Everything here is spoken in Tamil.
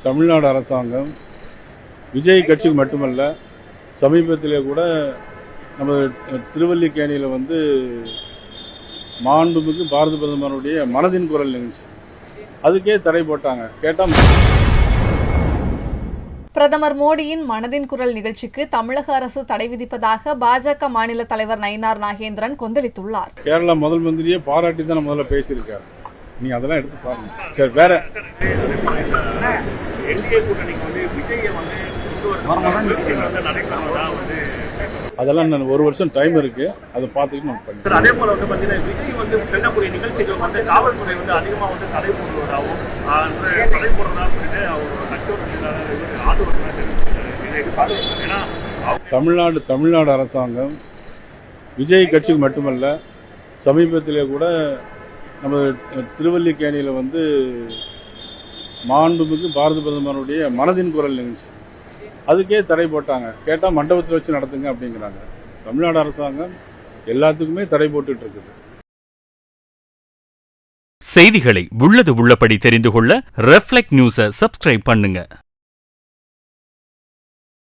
தமிழ்நாடு அரசாங்கம் விஜய் கட்சிக்கு மட்டுமல்ல, சமீபத்திலே கூட நம்ம திருவல்லிக்கேணியில் மாண்புமிகு பாரத பிரதமருடைய மனதின் குரல் நிகழ்ச்சி அதுக்கே தடை போட்டாங்க. கேட்டால் பிரதமர் மோடியின் மனதின் குரல் நிகழ்ச்சிக்கு தமிழக அரசு தடை விதிப்பதாக பாஜக மாநில தலைவர் நயினார் நாகேந்திரன் கொந்தளித்துள்ளார். கேரளா முதல் மந்திரியே பாராட்டி தான் முதல்ல பேசியிருக்காரு. நீ அதெல்லாம் எடுத்து பாருங்க. சரி, வேற அதெல்லாம் நான் ஒரு வருஷம் டைம் இருக்கு, அதை பார்த்துட்டு நம்ம பண்ணி. அதே போல விஜய் செல்லக்கூடிய நிகழ்ச்சிகள் காவல்துறை அதிகமா தடை போடுவதாகவும் தடை போடுறதா சொல்லிட்டு தமிழ்நாடு அரசாங்கம் விஜய் கட்சிக்கு மட்டுமல்ல, சமீபத்திலே கூட நம்ம திருவல்லிக்கேணியில் மாண்புமிகு பாரத பிரதமருடைய மனதின் குரல் நிகழ்ச்சி அதுக்கே தடை போட்டாங்க. கேட்டால் மண்டபத்தில் வச்சு நடத்துங்க அப்படிங்கிறாங்க. தமிழ்நாடு அரசாங்கம் எல்லாத்துக்குமே தடை போட்டுட்டு இருக்குது. செய்திகளை உள்ளது உள்ளபடி தெரிந்து கொள்ள ரெஃப்ளெக்ட் நியூஸை சப்ஸ்கிரைப் பண்ணுங்க.